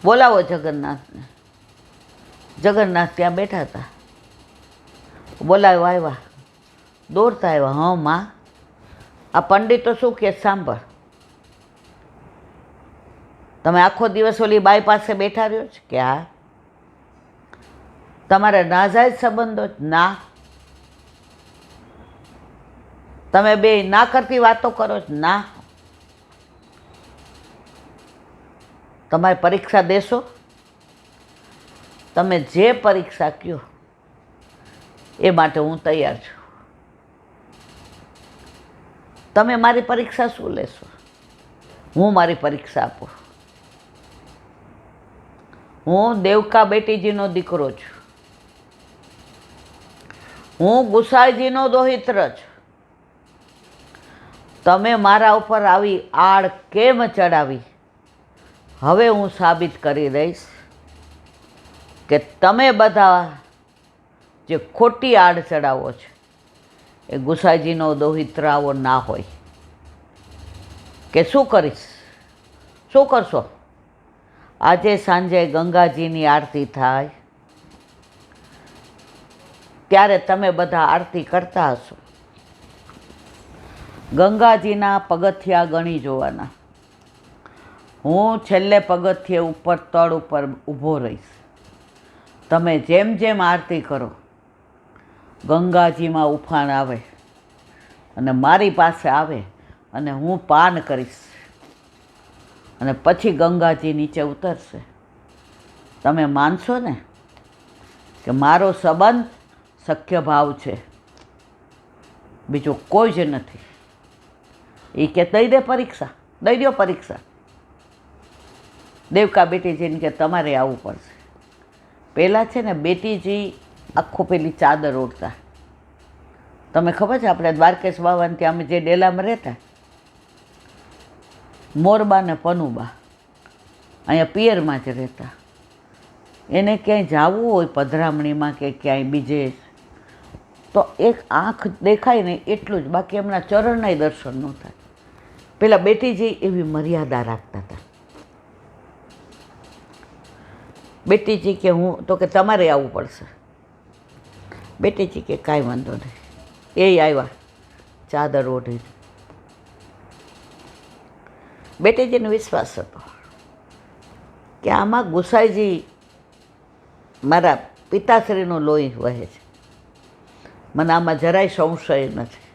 બોલાવો જગન્નાથને. જગન્નાથ ત્યાં બેઠા હતા. બોલાવ્યા, આવ્યા, દોડતા આવ્યા. હા માં, આ પંડિતો શું કહે સાંભળ. તમે આખો દિવસ ઓલી બાઈ પાસે બેઠા રહ્યો છે કે હા? તમારે નાજાયજ સંબંધો? ના. તમે બે ના કરતી વાતો કરો છો? ના. તમારે પરીક્ષા દેશો? તમે જે પરીક્ષા કહો એ માટે હું તૈયાર છું. તમે મારી પરીક્ષા શું લેશો? હું મારી પરીક્ષા આપું. હું દેવકા બેટીજીનો દીકરો છું. હું ગુસાઈજીનો દોહિત્ર છું. તમે મારા ઉપર આવી આડ કેમ ચડાવી? હવે હું સાબિત કરી દઈશ કે તમે બધા જે ખોટી આડ ચડાવો છે એ ગુસાઈજીનો દોહિત્ર આવો ના હોય. કે શું કરીશ? શું કરશો? આજે સાંજે ગંગાજીની આરતી થાય ત્યારે તમે બધા આરતી કરતા હશો. ગંગાજીના પગથિયા ગણી જોવાના. હું છેલ્લે પગથિયે ઉપર તળ ઉપર ઊભો રહીશ. તમે જેમ જેમ આરતી કરો ગંગાજીમાં ઉફાણ આવે અને મારી પાસે આવે અને હું પાન કરીશ અને પછી ગંગાજી નીચે ઉતરશે. તમે માનશો ને કે મારો સંબંધ સખ્ય ભાવ છે, બીજું કોઈ જ નથી. એ કે દઈ દે પરીક્ષા, દઈ દો પરીક્ષા. દેવકા બેટીજીને કે તમારે આવવું પડશે. પહેલાં છે ને બેટીજી આખું પેલી ચાદર ઓઢતા. તમે ખબર છે આપણે દ્વારકેશ બાવાને ત્યાં અમે જે ડેલામાં રહેતા, મોરબા ને પનુબા અહીંયા પિયરમાં જ રહેતા. એને ક્યાંય જવું હોય પધરામણીમાં કે ક્યાંય બીજે તો એક આંખ દેખાય ને એટલું જ, બાકી એમના ચરણના દર્શન ન થાય. પેલા બેટીજી એવી મર્યાદા રાખતા હતા. બેટીજી કે હું તો કે તમારે આવવું પડશે. બેટીજી કે કાંઈ વાંધો નહીં. એ આવ્યા ચાદર ઓઢીને. બેટીજીને વિશ્વાસ હતો કે આમાં ગુસાઈજી મારા પિતાશ્રીનું લોહી વહે છે, મને આમાં જરાય સંશય નથી.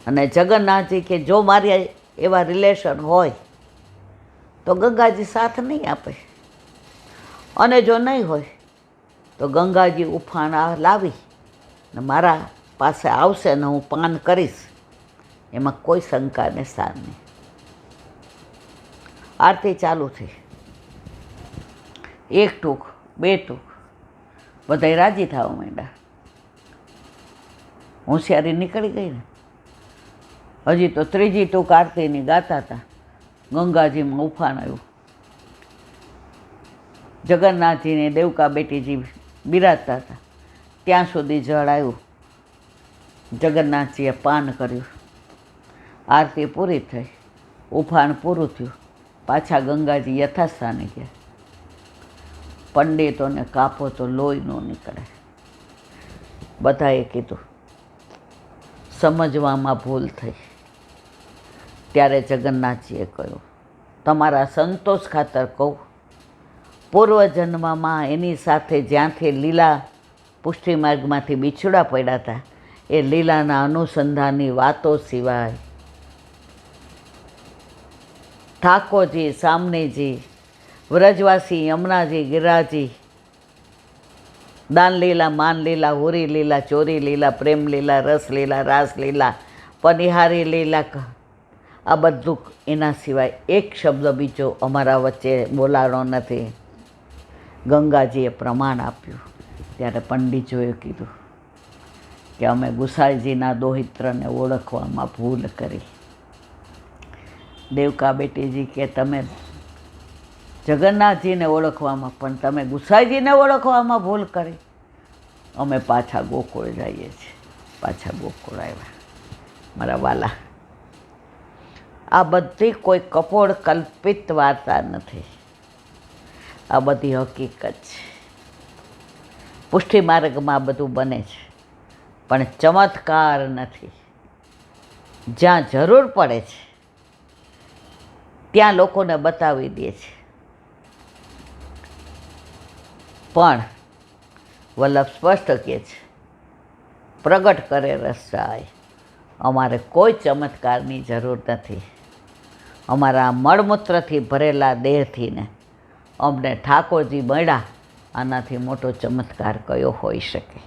અને જગન્નાથજી કે જો મારી એવા રિલેશન હોય તો ગંગાજી સાથ નહીં આપે, અને જો નહીં હોય તો ગંગાજી ઉફાણ લાવી ને મારા પાસે આવશે ને હું પાન કરીશ, એમાં કોઈ શંકા ને સ્થાન નહીં. આરતી ચાલુ થઈ. એક ટૂંક, બે ટૂંક, બધાય રાજી થવા માંડ્યા. હોશિયારી નીકળી ગઈ ને. હજી તો ત્રીજી ટૂંક આરતીની ગાતા હતા. ગંગાજીમાં ઉફાણ આવ્યું. જગન્નાથજીને દેવકા બેટીજી બિરાજતા હતા ત્યાં સુધી જળ આવ્યું. જગન્નાથજીએ પાન કર્યું. આરતી પૂરી થઈ. ઉફાણ પૂરું થયું. પાછા ગંગાજી યથાસ્થાને ગયા. પંડિતોને કાપો તો લોહી ન નીકળે. બધાએ કીધું સમજવામાં ભૂલ થઈ. ત્યારે જગન્નાથજીએ કહ્યું તમારા સંતોષ ખાતર કહું, પૂર્વજન્મમાં એની સાથે જ્યાંથી લીલા પુષ્ટિ માર્ગમાંથી બિછડા પડ્યા હતા એ લીલાના અનુસંધાનની વાતો સિવાય ઠાકોરજી, સામનેજી, વ્રજવાસી, યમુનાજી, ગિરિરાજી, દાનલીલા, માનલીલા, હોરી લીલા, ચોરી લીલા, પ્રેમ લીલા, રસ લીલા, રાસ લીલા, પનિહારી લીલા, આ બધું એના સિવાય એક શબ્દ બીજો અમારા વચ્ચે બોલાણો નથી. ગંગાજીએ પ્રમાણ આપ્યું. ત્યારે પંડિતોએ કીધું કે અમે ગુસાઈજીના દોહિત્રને ઓળખવામાં ભૂલ કરી. દેવકા બેટીજી કે તમે જગન્નાથજીને ઓળખવામાં, પણ તમે ગુસાઈજીને ઓળખવામાં ભૂલ કરી. અમે પાછા ગોકુળ જઈએ છીએ. પાછા ગોકુળ આવ્યા. મારા વાલા, આ બધી કોઈ કપોળ કલ્પિત વાર્તા નથી. આ બધી હકીકત છે. પુષ્ટિ માર્ગમાં આ બધું બને છે, પણ ચમત્કાર નથી. જ્યાં જરૂર પડે છે ત્યાં લોકોને બતાવી દે છે. પણ વલ્લભ સ્પષ્ટ કહે છે, પ્રગટ કરે રસાય. અમારે કોઈ ચમત્કારની જરૂર નથી. અમારા મળમૂત્રથી ભરેલા દેહથી ને અમને ઠાકોરજી મળ્યા, આનાથી મોટો ચમત્કાર કયો હોઈ શકે?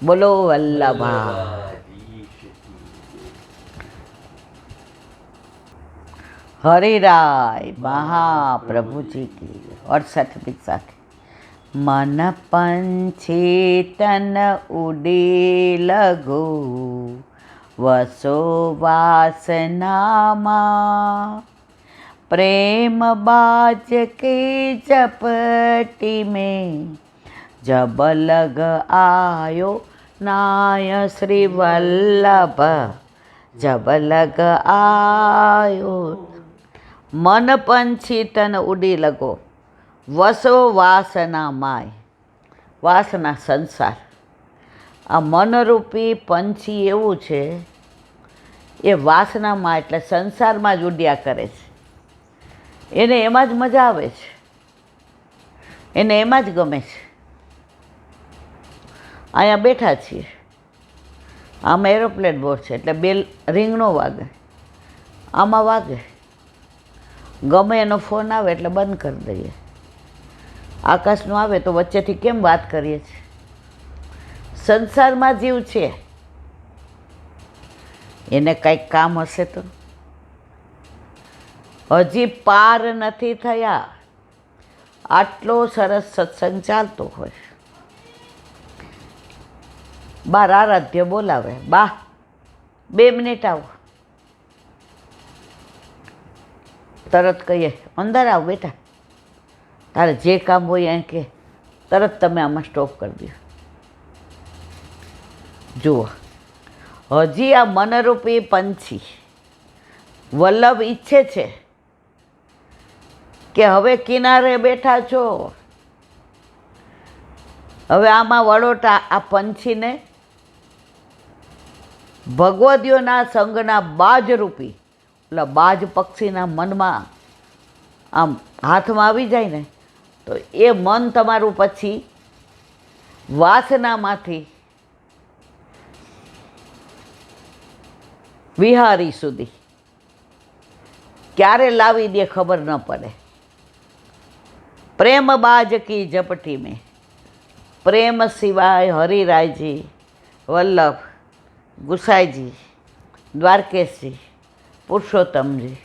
બોલો વલ્લભા. હરિરાય મહાપ્રભુજી કી 68 સાથે. મન પંછી તન ઉડી લઘુ, વસો વાસનામાં. प्रेम बाज की झपटी में जब लग आयो नाय श्री वल्लभ, जब लग आयो. मन पंछी तन उड़ी लगो, वसो वासना माय. વાસના સંસાર. આ મનરૂપી પંછી એવું છે, એ વાસનામાં એટલે સંસારમાં જ ઉડ્યા કરે છે. એને એમાં જ મજા આવે છે, એને એમાં જ ગમે છે. અહીંયા બેઠા છીએ, આમાં એરોપ્લેન બોર્ડ છે એટલે બેલ રિંગ ન વાગે, આમાં વાગે. ગમે એનો ફોન આવે એટલે બંધ કરી દઈએ. આકાશનો આવે તો વચ્ચેથી કેમ વાત કરીએ છીએ? સંસારમાં જીવ છે, એને કંઈક કામ હશે તો. હજી પાર નથી થયા, આટલો સરસ સત્સંગ ચાલતો હોય. બાર આરાધ્ય બોલાવે, બા 2 મિનિટ આવો. તરત કહીએ અંદર આવ બેટા, તારે જે કામ હોય અહીં કે, તરત તમે આમાં સ્ટોપ કરી દો. જુઓ, હજી આ મનરૂપી પંછી વલ્લભ ઈચ્છે છે કે હવે કિનારે બેઠા છો, હવે આમાં વળોટા. આ પંછીને ભગવદીઓના સંગના બાજરૂપી, એટલે બાજ પક્ષીના મનમાં આમ હાથમાં આવી જાય ને, તો એ મન તમારું પછી વાસનામાંથી વિહારી સુધી ક્યારે લાવી દે ખબર ન પડે. પ્રેમ બાજ કી ઝપટી મેં. પ્રેમ સિવાય હરિરાયજી, વલ્લભ, ગુસાઈજી, દ્વારકેશજી, પુરુષોત્તમજી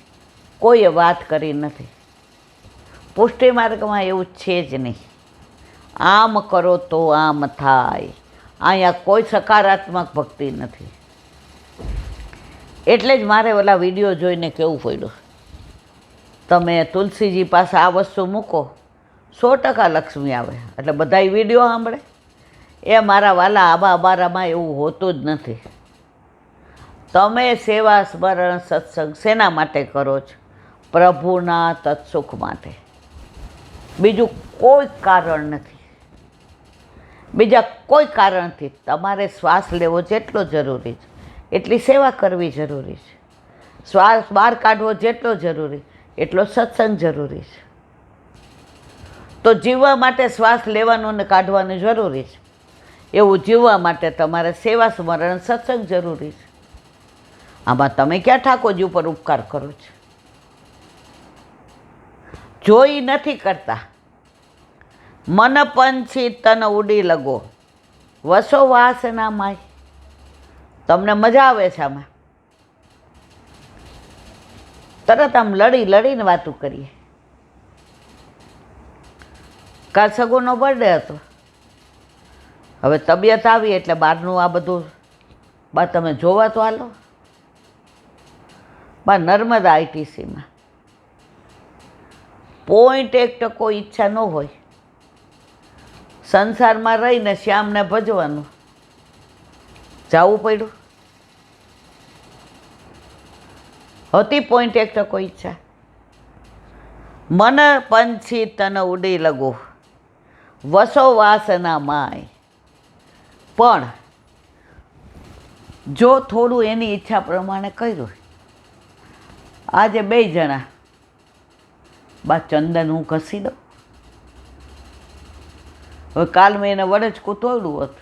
કોઈએ વાત કરી નથી. પુષ્ટિ માર્ગમાં એવું છે જ નહીં. આમ કરો તો આમ થાય. અહીંયા કોઈ સકારાત્મક ભક્તિ નથી. એટલે જ મારે ઓલા વિડીયો જોઈને કહેવું પડ્યું, તમે તુલસીજી પાસે આ વસ્તુ મૂકો, 100% લક્ષ્મી આવે. એટલે બધાય વિડીયો સાંભળે. એ મારા વાલા આબા અબારામાં એવું હોતું જ નથી. તમે સેવા સ્મરણ સત્સંગ શેના માટે કરો છો? પ્રભુના તત્સુખ માટે. બીજું કોઈ કારણ નથી. બીજા કોઈ કારણથી તમારે શ્વાસ લેવો જેટલો જરૂરી છે એટલી સેવા કરવી જરૂરી છે. શ્વાસ બહાર કાઢવો જેટલો જરૂરી એટલો સત્સંગ જરૂરી છે. તો જીવવા માટે શ્વાસ લેવાનો ને કાઢવાનું જરૂરી છે, એવું જીવવા માટે તમારે સેવા સ્મરણ સત્સંગ જરૂરી છે. આમાં તમે ક્યાં ઠાકોરજી ઉપર ઉપકાર કરો છો? જોઈ નથી કરતા. મન પંછી તન ઉડી લગો, વસો વાસના માય. તમને મજા આવે છે આમાં. તરત આમ લડીને વાતું કરીએ. કાલ સગુનો બર્થડે હતો, હવે તબિયત આવી એટલે બહારનું આ બધું બા તમે જોવા તો હાલો. બા નર્મદા આઈટીસીમાં 0.1% ઈચ્છા ન હોય સંસારમાં રહીને શ્યામને ભજવાનું, જવું પડ્યું. હતી 0.1% ઈચ્છા. મન પંછી તન ઉડી લગો વસો વાસના માય. પણ જો થોડું એની ઈચ્છા પ્રમાણે કર્યું, આજે 2 જણા બા ચંદન હું ઘસી દઉં, હવે કાલ મેં એને વડચકું તોડ્યું હોત,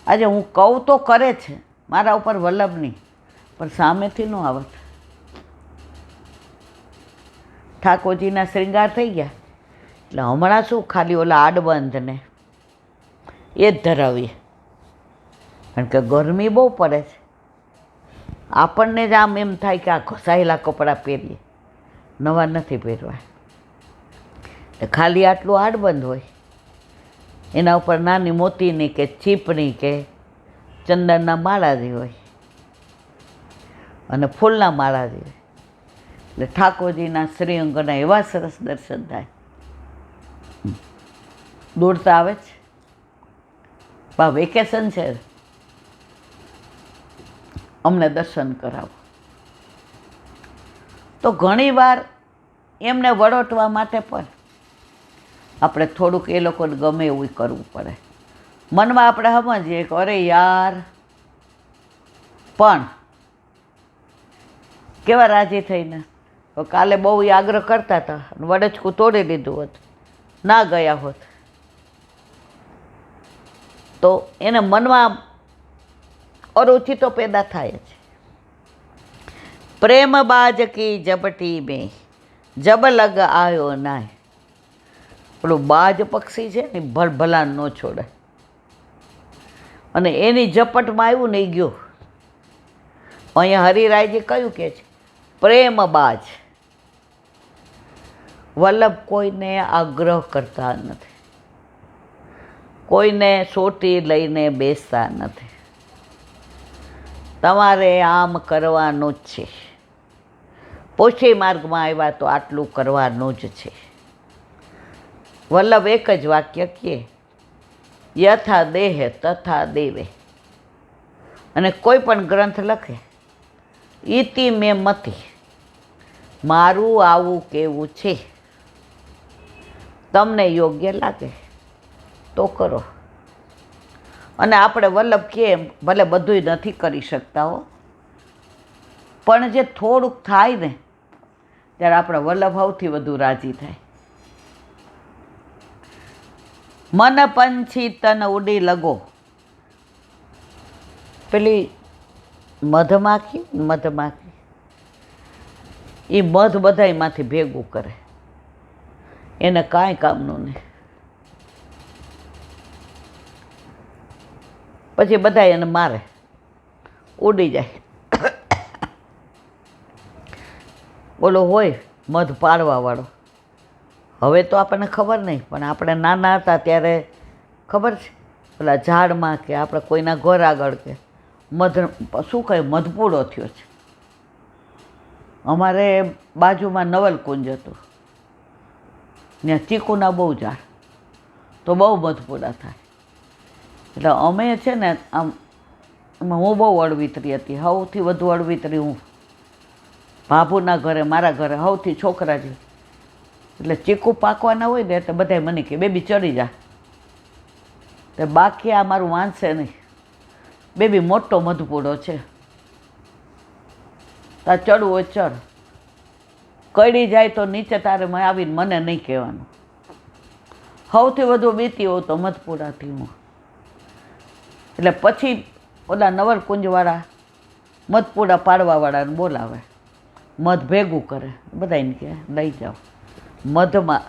આજે હું કહું તો કરે છે મારા ઉપર વલ્લભની, પણ સામેથી ન આવત. ઠાકોરજીના શ્રૃંગાર થઈ ગયા એટલે હમણાં શું ખાલી ઓલા આડબંધને એ જ ધરાવીએ, કારણ કે ગરમી બહુ પડે છે. આપણને જ આમ એમ થાય કે આ ઘસાયેલા કપડાં પહેરીએ, નવા નથી પહેરવા. ખાલી આટલું આડબંધ હોય, એના ઉપર નાની મોતીની કે ચીપની કે ચંદનના માળાજી હોય અને ફૂલના માળાજી હોય, એટલે ઠાકોરજીના શ્રીઅંગના એવા સરસ દર્શન થાય. દોડતા આવે છે બા, વેકેશન છે, અમને દર્શન કરાવો. તો ઘણીવાર એમને વળોટવા માટે પણ આપણે થોડુંક એ લોકોને ગમે એવું કરવું પડે. મનમાં આપણે સમજીએ કે અરે યાર, પણ કેવા રાજી થઈને કાલે બહુ આગ્રહ કરતા હતા, વડચકું તોડી લીધું હોત, ના ગયા હોત, તો એને મનમાં અરુચિ તો પેદા થાય જ. પ્રેમ બાજ કી ઝપટી મેં જબ લગ આયો નાય. પેલું બાજ પક્ષી છે ને, ભલાન ન છોડે, અને એની ઝપટમાં આવ્યું નહીં ગયું. અહીંયા હરિરાયજી કયું કે છે? પ્રેમ બાજ. વલ્લભ કોઈને આગ્રહ કરતા નથી, કોઈને સોટી લઈને બેસતા નથી. તમારે આમ કરવાનું જ છે, પોષી માર્ગમાં આવ્યા તો આટલું કરવાનું જ છે. વલ્લભ એક જ વાક્ય કહે, યથા દેહ તથા દેવે. અને કોઈ પણ ગ્રંથ લખે, ઇતિ મેં મતી, મારું આવું કેવું છે, તમને યોગ્ય લાગે તો કરો. અને આપણે વલ્લભ કહે ભલે બધુંય નથી કરી શકતા હો, પણ જે થોડુંક થાય ને ત્યારે આપણે વલ્લભ સૌથી વધુ રાજી થાય. મન પંછી તન ઉડી લગો. પેલી મધમાખી એ મધ બધાયમાંથી ભેગું કરે, એને કાંઈ કામનું નહીં. પછી બધા એને મારે, ઉડી જાય. ઓલો હોય મધ પાડવાવાળો, હવે તો આપણને ખબર નહીં, પણ આપણે નાના હતા ત્યારે ખબર છે, પેલા ઝાડમાં કે આપણે કોઈના ઘર આગળ કે શું કહે, મધપૂડો થયો છે. અમારે બાજુમાં નવલકુંજ હતું, ત્યાં ચીકુના બહુ ઝાડ, તો બહુ મધપૂડા થાય. એટલે અમે છે ને આમ, હું બહુ અળવિતરી હતી, સૌથી વધુ અળવિતરી હું. ભાભુના ઘરે, મારા ઘરે સૌથી છોકરા છે, એટલે ચીકુ પાકવાના હોય ને એટલે બધાય મને કહે, બેબી ચડી જા. તો બાકી આ મારું વાંચશે નહીં, બેબી મોટો મધપૂડો છે, તાર ચડવું હોય ચડ, કડી જાય તો નીચે તારે આવીને મને નહીં કહેવાનું. સૌથી વધુ બીતી હોઉં તો મધપૂડાથી હું. એટલે પછી ઓલા નવલકુંજવાળા મધપૂડા પાડવાવાળાને બોલાવે, મધ ભેગું કરે, બધાને કહે લઈ જાઓ. મધમાં